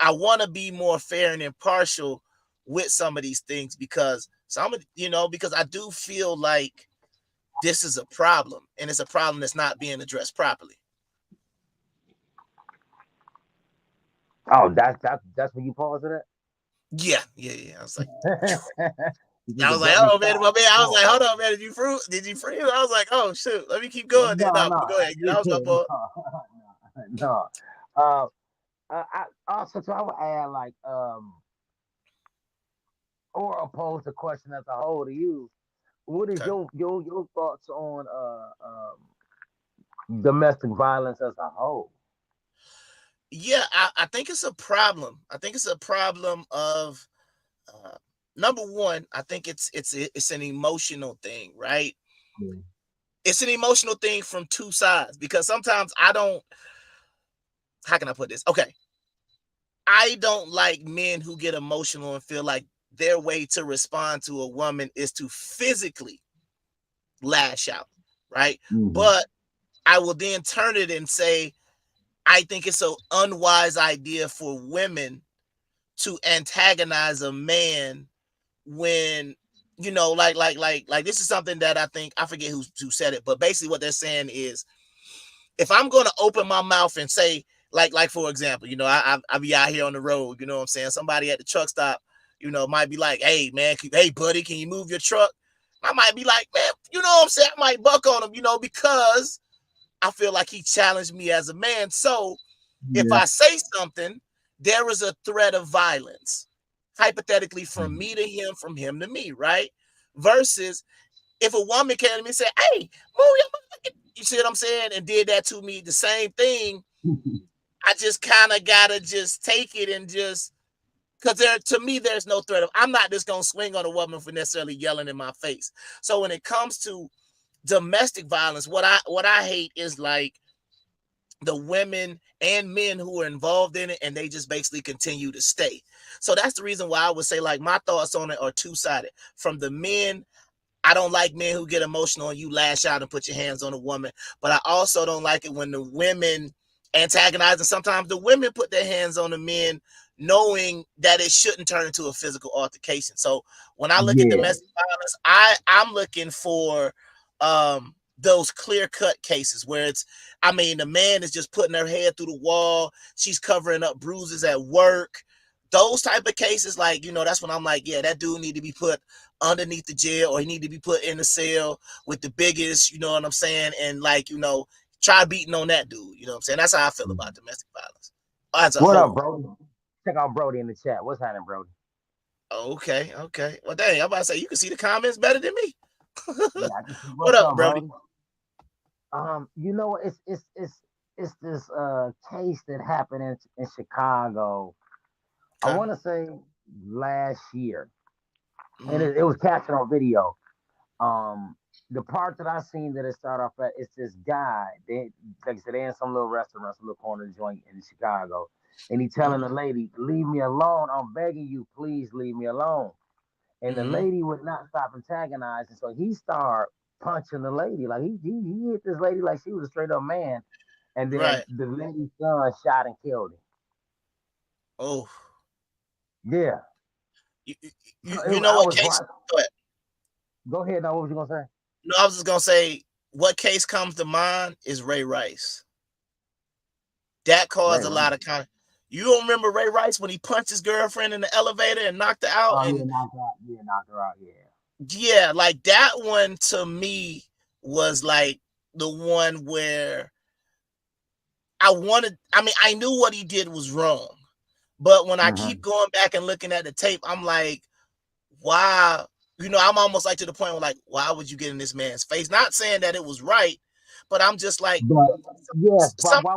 I want to be more fair and impartial with some of these things, because because I do feel like this is a problem, and it's a problem that's not being addressed properly. Oh, that's when you pause it Yeah, yeah, yeah. I was like, at. You I can was like, definitely oh man, stop my and man. I was like, pause. hold on, man. Did you freeze? Did you freeze? I was like, oh shoot, let me keep Well, going. Then no, no, no, go ahead. yeah, That was my fault. no, no. Uh, I also, so I would add like or oppose the question as a whole to you. What is Okay. your thoughts on domestic violence as a whole? Yeah, I think it's a problem. I think it's a problem of, uh, number one. I think it's an emotional thing, right? Yeah. It's an emotional thing from two sides, because sometimes I don't. How can I put this? Okay, I don't like men who get emotional and feel like their way to respond to a woman is to physically lash out, right? hmm But I will then turn it and say, I think it's an unwise idea for women to antagonize a man when, you know, like this is something that I think, I forget who said it, but basically what they're saying is, if I'm going to open my mouth and say, like for example, you know, I be out here on the road, you know what I'm saying? Somebody at the truck stop, you know, might be like, hey man, hey buddy, can you move your truck? I might be like, man, you know what I'm saying? I might buck on him, you know, because I feel like he challenged me as a man. So if I say something, there is a threat of violence, hypothetically, from me to him, from him to me, right? Versus if a woman came to me and said, hey, move your, you see what I'm saying, and did that to me, the same thing, I just kind of gotta just take it and just, because to me, there's no threat of, I'm not just gonna swing on a woman for necessarily yelling in my face. So when it comes to domestic violence, what I hate is like the women and men who are involved in it, and they just basically continue to stay. So that's the reason why I would say, like, my thoughts on it are two-sided. From the men, I don't like men who get emotional and you lash out and put your hands on a woman, but I also don't like it when the women antagonize, and sometimes the women put their hands on the men knowing that it shouldn't turn into a physical altercation. So when I look at domestic violence, I'm looking for those clear-cut cases where it's, I mean, the man is just putting her head through the wall, she's covering up bruises at work. Those type of cases, like, you know, that's when I'm like, yeah, that dude need to be put underneath the jail, or he need to be put in the cell with the biggest, you know what I'm saying, and like, you know, try beating on that dude, you know what I'm saying? That's how I feel about domestic violence as a What whole. up, Brody? Check out Brody in the chat. What's happening, Brody? Okay. Well, dang, I'm about to say, you can see the comments better than me. Yeah, I can see What what's up, up, Brody? You know, it's this case that happened in Chicago. I want to say last year, and it was captured on video. The part that I seen that it started off at, it's this guy. They, like I said, they in some little restaurant, some little corner joint in Chicago, and he telling the lady, "Leave me alone. I'm begging you, please leave me alone." And the lady would not stop antagonizing, so he started punching the lady. Like he hit this lady like she was a straight up man, and then Right. the lady's son shot and killed him. Oh, Yeah. you know I what was case? watching. Go ahead. Now, what was you gonna say? No, I was just gonna say, what case comes to mind is Ray Rice. That caused a lot of You don't remember Ray Rice when he punched his girlfriend in the elevator and knocked her out? Oh, And yeah, knocked her out. Yeah, knocked her out. Yeah. yeah, like that one to me was like the one where I knew what he did was wrong. But when I keep going back and looking at the tape, I'm like, why? You know, I'm almost like to the point where, like, why would you get in this man's face? Not saying that it was right, but I'm just like, but yes, but why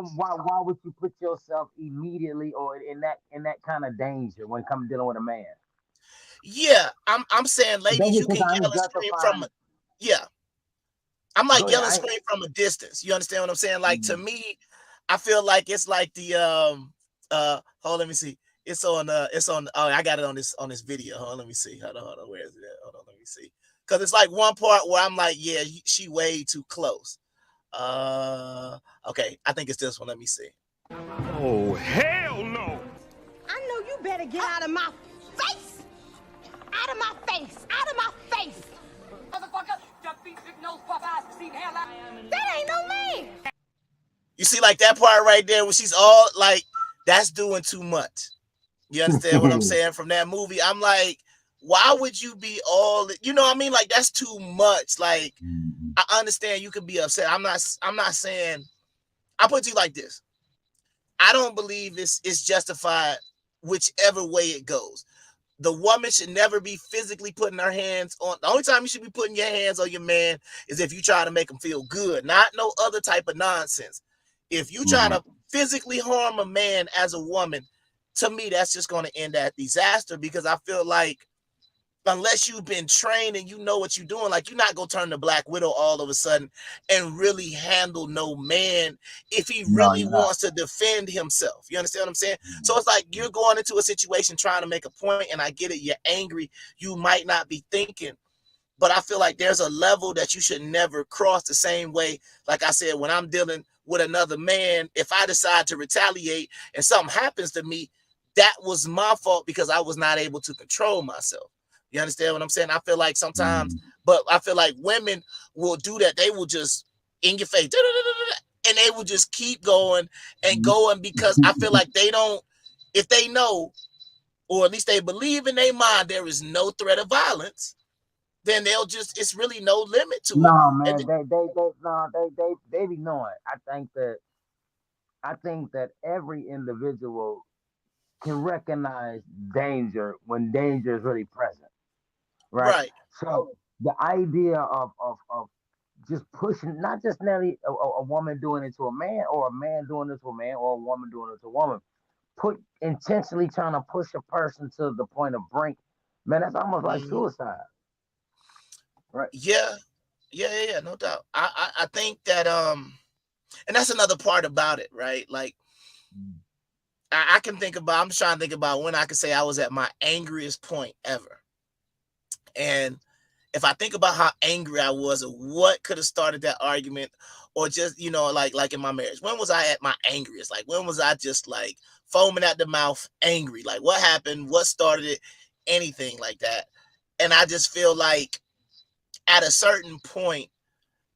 would you put yourself immediately or in that kind of danger when it comes to dealing with a man? Yeah, I'm saying, ladies, you Because can I yell ain't and scream justifying. I'm like Go ahead. yelling and scream from a distance. You understand what I'm saying? Like, to me, I feel like it's like the hold on, let me see. It's on oh, I got it on this video. Hold on, let me see. Hold on, where is it at? Hold on, let me see. Because it's like one part where I'm like, yeah, she way too close. Okay, I think it's this one. Let me see. Oh, hell no! I know you better get out of my face! Out of my face! Out of my face! Motherfucker, just be big nose, puff eyes, see hairline. That ain't no man! You see, like that part right there where she's all like, that's doing too much. You understand what I'm saying? From that movie, I'm like, why would you be all, you know what I mean? Like, that's too much. Like, I understand you could be upset. I'm not saying, I'll put it to you like this. I don't believe it's justified whichever way it goes. The woman should never be physically putting her hands on. The only time you should be putting your hands on your man is if you try to make him feel good, not no other type of nonsense. If you try to physically harm a man as a woman, to me, that's just going to end at disaster, because I feel like unless you've been trained and you know what you're doing, like, you're not going to turn the Black Widow all of a sudden and really handle no man if he really wants to defend himself. You understand what I'm saying? So it's like you're going into a situation trying to make a point, and I get it. You're angry. You might not be thinking. But I feel like there's a level that you should never cross, the same way, like I said, when I'm dealing with another man, if I decide to retaliate and something happens to me, that was my fault because I was not able to control myself. You understand what I'm saying? I feel like sometimes, but I feel like women will do that. They will just in your face, and they will just keep going and going because I feel like they don't, if they know, or at least they believe in their mind, there is no threat of violence, then they'll just, it's really no limit to it. No, man, And they be knowing. I think that every individual can recognize danger when danger is really present, right? right. So the idea of just pushing, not just necessarily a woman doing it to a man, or a man doing it to a man, or a woman doing it to a woman, put intentionally trying to push a person to the point of brink, man, that's almost like suicide, right? Yeah, yeah, no doubt. I think that and that's another part about it, right? Like I can think about, I'm just trying to think about when I could say I was at my angriest point ever. And if I think about how angry I was, or what could have started that argument, or just, you know, like in my marriage, when was I at my angriest? Like when was I just like foaming at the mouth, angry? Like what happened? What started it? Anything like that? And I just feel like at a certain point,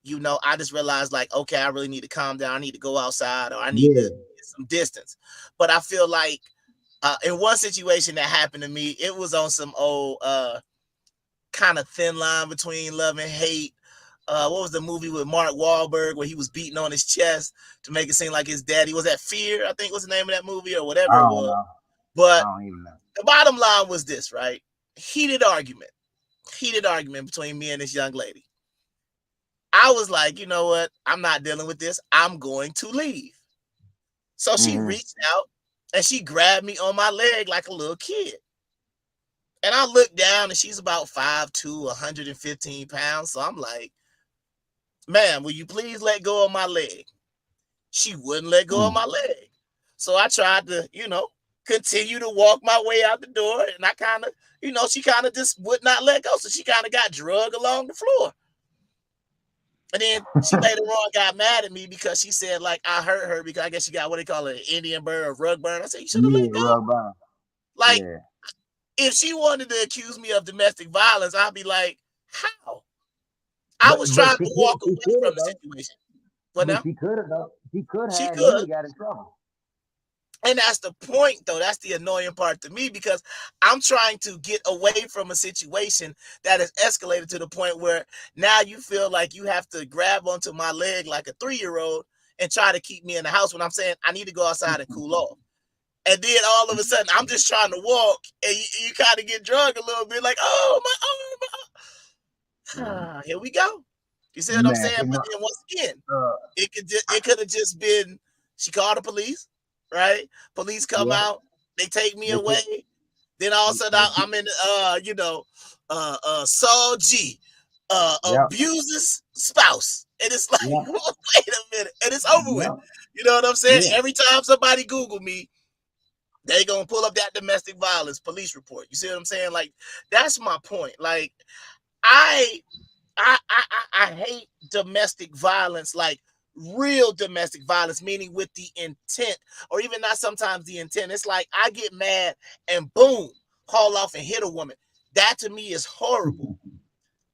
you know, I just realized like, okay, I really need to calm down. I need to go outside, or I need to Yeah, get some distance. But I feel like in one situation that happened to me, it was on some old kind of thin line between love and hate. What was the movie with Mark Wahlberg where he was beating on his chest to make it seem like his daddy was at Fear? I think was the name of that movie, or I whatever it don't was. know. I But don't even know. the bottom line was this, right? Heated argument between me and this young lady. I was like, you know what? I'm not dealing with this. I'm going to leave. So she reached out and she grabbed me on my leg like a little kid. And I looked down and she's about 5'2", 115 pounds. So I'm like, ma'am, will you please let go of my leg? She wouldn't let go of my leg. So I tried to, you know, continue to walk my way out the door. And I kind of, you know, she kind of just would not let go. So she kind of got drugged along the floor. And then she later on got mad at me because she said, like, I hurt her because I guess she got what they call an Indian burn or rug burn. I said, you should have Yeah, let go. rub on. Like, Yeah. if she wanted to accuse me of domestic violence, I'd be like, how? I was But trying she to walk could, she away could from have the though. situation. But But now she could have though. She could she have, and you would could. have got in trouble. And that's the point, though. That's the annoying part to me because I'm trying to get away from a situation that has escalated to the point where now you feel like you have to grab onto my leg like a 3-year-old and try to keep me in the house when I'm saying I need to go outside and cool off. And then all of a sudden, I'm just trying to walk, and you kind of get drugged a little bit, like, oh my arm. Here we go. You see what I'm Man, saying? But then once again, uh, it could have just been she called the police, right? Police come yeah, out, they take me they away. could, Then all of a sudden I'm in you know, Saul G, yep, abuses spouse. And it's like, yep, wait a minute, and it's over with. yep, You know what I'm saying? yeah, Every time somebody Google me, they gonna pull up that domestic violence police report. You see what I'm saying? Like, that's my point. Like, I I hate domestic violence, like real domestic violence, meaning with the intent, or even not sometimes the intent. It's like I get mad and boom, haul off and hit a woman. That to me is horrible.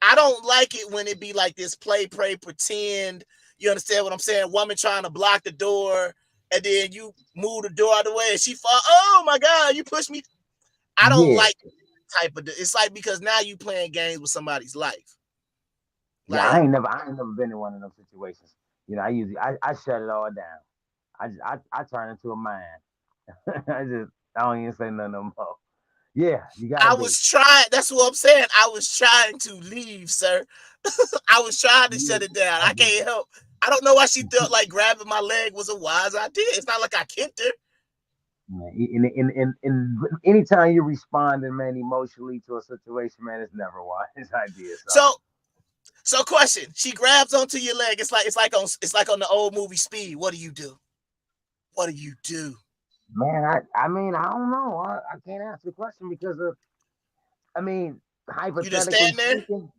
I don't like it when it be like this play, pray, pretend. You understand what I'm saying? Woman trying to block the door, and then you move the door out of the way, and she fall. Oh my God, you pushed me. I don't yeah, like type of. It's like because now you playing games with somebody's life. yeah. Like, I ain't never been in one of those situations. You know, I shut it all down. I turn into a man. I don't even say nothing no more. Yeah, you gotta I be. was trying. That's what I'm saying. I was trying to leave, sir. I was trying to shut it down. I can't help. I don't know why she felt like grabbing my leg was a wise idea. It's not like I kicked her. In anytime you responding, man, emotionally to a situation, man, it's never a wise idea. So question. She grabs onto your leg. It's like on the old movie Speed. What do you do? What do you do? Man, I mean, I don't know. I can't answer the question because of, I mean, You just hypothetically stand there? speaking,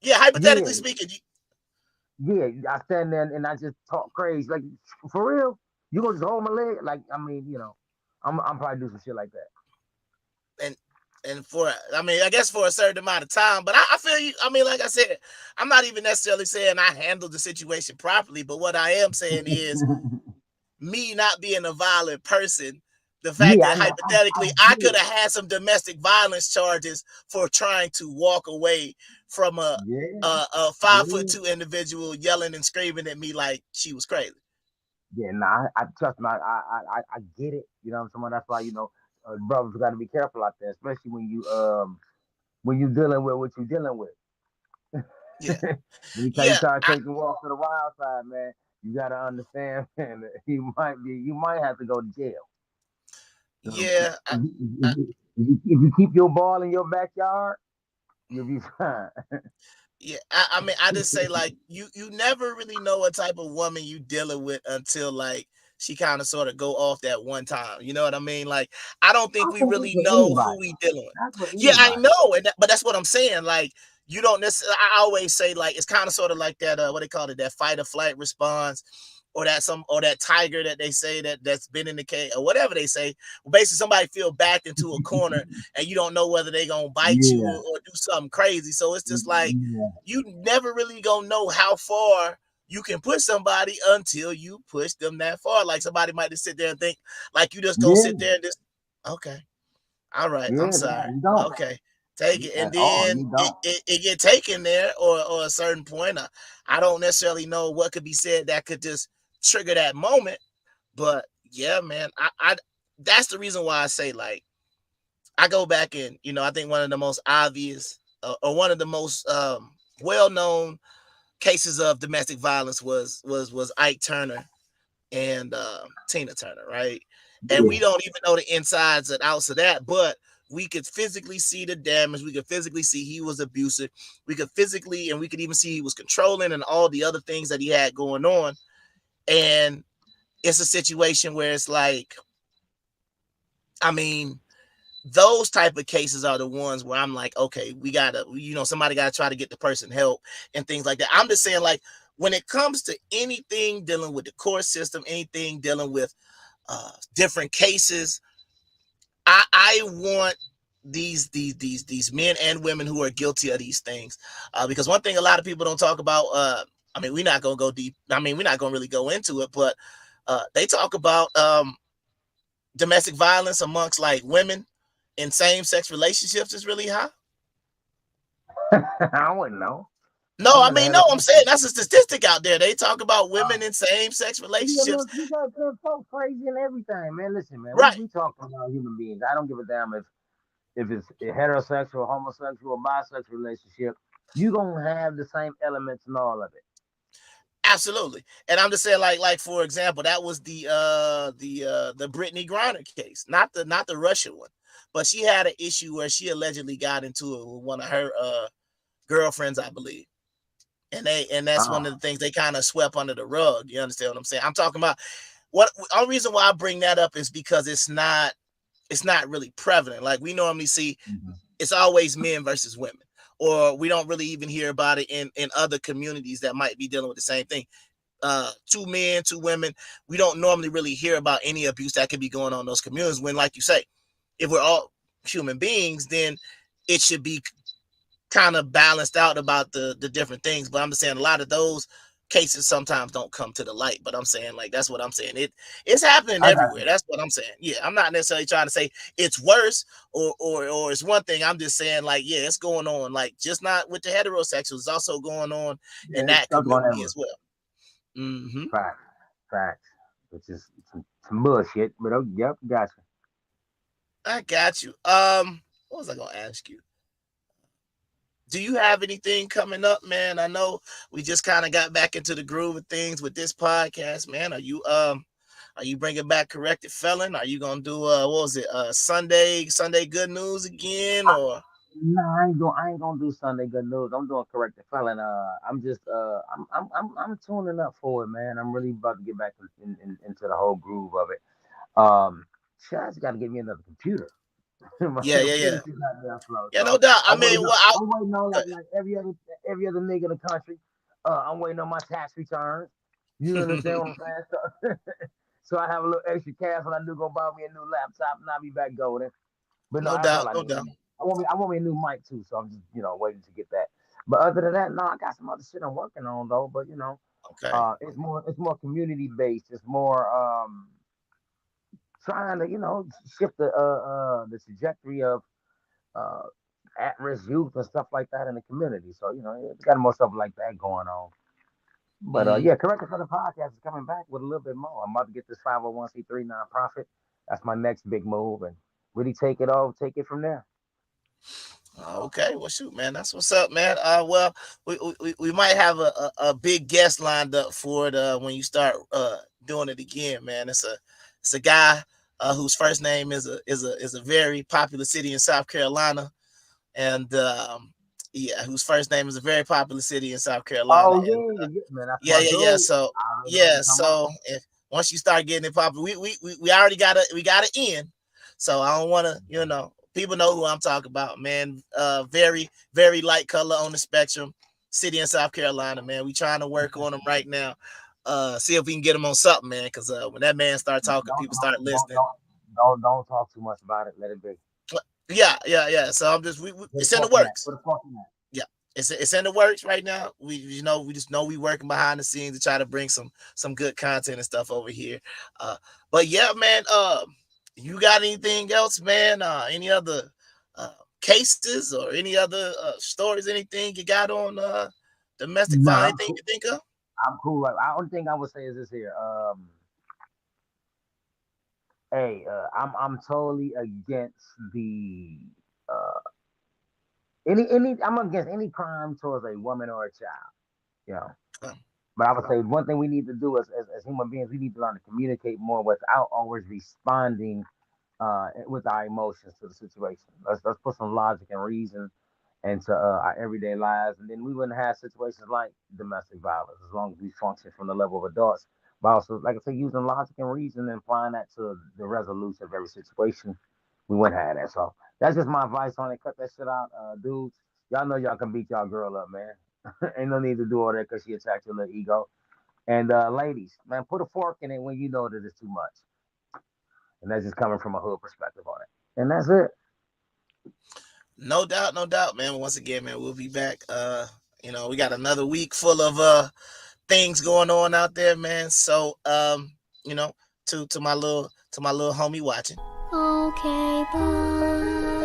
Yeah, yeah, hypothetically speaking, Yeah, I stand there and I just talk crazy. Like, for real? You gonna just hold my leg? Like, I mean, I'm probably do some shit like that. And for, I mean, I guess for a certain amount of time, but I feel you. I mean, like I said, I'm not even necessarily saying I handled the situation properly, but what I am saying is me not being a violent person, the fact Yeah, that I know. I hypothetically I get could it. have had some domestic violence charges for trying to walk away from Yeah, a yeah. 5'2" individual yelling and screaming at me like she was crazy. Yeah, nah, I trust me. I get it. You know what I'm saying? That's why brothers got to be careful out there, especially when you dealing with what you're dealing with. Yeah, Anytime you yeah, try to take the walk to the wild side, man, you got to understand, man. You might have to go to jail. yeah, If you keep your ball in your backyard, you'll be fine. yeah. I mean, I just say like you never really know what type of woman you dealing with until like she kind of sort of go off that one time. You know what I mean? Like I don't I think we think that's really for know who anybody. we dealing with. That's for Yeah, I anybody. know, but that's what I'm saying. Like you don't necessarily. I always say like it's kind of sort of like that. What they call it, that fight or flight response, or that tiger that they say that's been in the cage or whatever they say. Basically, somebody feel backed into a corner and you don't know whether they gonna bite you Yeah, or do something crazy. So it's just like yeah, you never really gonna know how far you can push somebody until you push them that far. Like somebody might just sit there and think like you just gonna sit yeah, there and just okay, all right, I'm yeah. sorry, No, you don't okay, take it, and at all. then You it, don't. it, it get taken there or a certain point. I don't necessarily know what could be said that could just trigger that moment, but yeah, man, I that's the reason why I say like I go back and I think one of the most obvious or one of the most well known cases of domestic violence was Ike Turner and Tina Turner, right? And we Yeah. don't even know the insides and outs of that, but we could physically see the damage. We could physically see he was abusive. We could physically, and we could even see he was controlling and all the other things that he had going on. And it's a situation where it's like, I mean, those type of cases are the ones where I'm like, okay, we gotta, somebody gotta try to get the person help and things like that. I'm just saying, like, when it comes to anything dealing with the court system, anything dealing with different cases, I want these men and women who are guilty of these things, because one thing a lot of people don't talk about. I mean, we're not gonna go deep. I mean, we're not gonna really go into it, but they talk about domestic violence amongst like women in same-sex relationships is really high. I wouldn't know. No, I'm I in the mean, no, I'm saying heterosexual. that's a statistic out there. They talk about Uh, women in same-sex yeah, relationships. look, you got so crazy and everything, man. Listen, man, Right. we talking about human beings. I don't give a damn if it's a heterosexual, homosexual, bisexual relationship. You gonna have the same elements in all of it. Absolutely. And I'm just saying, like for example, that was the Brittany Griner case, not the Russian one. But she had an issue where she allegedly got into it with one of her girlfriends, I believe. And that's one of Uh, the things they kind of swept under the rug. You understand what I'm saying? I'm talking about what only reason why I bring that up is because it's not really prevalent. Like we normally see mhm. it's always men versus women. Or we don't really even hear about it in other communities that might be dealing with the same thing. Two men, two women. We don't normally really hear about any abuse that could be going on in those communities. When, like you say, if we're all human beings, then it should be kind of balanced out about the different things. But I'm just saying a lot of those cases sometimes don't come to the light. But I'm saying like that's what I'm saying. It's happening I got everywhere. That's what I'm saying. Yeah, I'm not necessarily trying to say it's worse or it's one thing. I'm just saying like yeah, it's going on. Like just not with the heterosexuals, it's also going on in yeah, it's that stuck on community ever. as well. Mm-hmm. Facts, facts. Which is some bullshit, but yep, gotcha. I got you. What was I gonna ask you? Do you have anything coming up, man? I know we just kind of got back into the groove of things with this podcast, man. Are you bringing back Corrected Felon? Are you gonna do what was it? Sunday Good News again or Nah, I ain't gonna do Sunday good news. I'm doing corrected felon. I'm just I'm tuning up for it, man. I'm really about to get back into the whole groove of it. Shit, I just gotta get me another computer. My yeah, yeah, yeah. computer's just not that slow. Yeah, no So doubt. I I'm mean, waiting on well, I'm waiting on like every other nigga in the country. I'm waiting on my tax returns. You understand what I'm saying? So I have a little extra cash when I do go buy me a new laptop, and I'll be back golden. But no, No that's doubt, all I no need. doubt. I want me a new mic too, so I'm just waiting to get that. But other than that, no, I got some other shit I'm working on though. But Okay. it's more community based. It's more trying to shift the trajectory of uh at-risk youth and stuff like that in the community. So it's got more stuff like that going on. But Mhm. yeah, Corrected for the podcast is coming back with a little bit more. I'm about to get this 501c3 nonprofit. That's my next big move, and really take it from there. Okay, well, shoot, man, that's what's up, man. Well, we might have a big guest lined up for it when you start doing it again, man. It's a guy whose first name is a very popular city in South Carolina, and yeah, whose first name is a very popular city in South Carolina, Oh and yeah, man, that's yeah, my yeah, yeah. dude. So I already know what yeah, you're talking about. so if once you start getting it popular, we already got to end. So I don't want to, people know who I'm talking about, man. Very light color on the spectrum, city in South Carolina, man. We trying to work on them right now. See if we can get them on something, man. Because when that man start talking, Don't people don't start don't listening. don't don't talk too much about it. Let it be. Yeah, yeah, yeah. So I'm just Put a it's in the fork in that. works. Put a fork in that. Yeah, it's in the works right now. We just know we working behind the scenes to try to bring some good content and stuff over here. But yeah, man. You got anything else, man? Any other uh cases or any other stories? Anything you got on domestic No, violence? I'm Anything cool. you think of? I'm cool. Like, the only thing I would say is this here. Hey, I'm totally against the uh any I'm against any crime towards a woman or a child. You know. Um, But I would say one thing we need to do as human beings, we need to learn to communicate more without always responding with our emotions to the situation. Let's put some logic and reason into our everyday lives, and then we wouldn't have situations like domestic violence as long as we function from the level of adults. But also, like I say, using logic and reason and applying that to the resolution of every situation, we wouldn't have that. So that's just my advice on it. Cut that shit out, dudes. Y'all know y'all can beat y'all girl up, man. Ain't no need to do all that because she attacked your little ego. And ladies, man, put a fork in it when you know that it's too much. And that's just coming from a hood perspective on it. And that's it. no doubt, man. Once again, man, we'll be back. We got another week full of things going on out there, man. So you know, to my little homie watching. Okay, bye.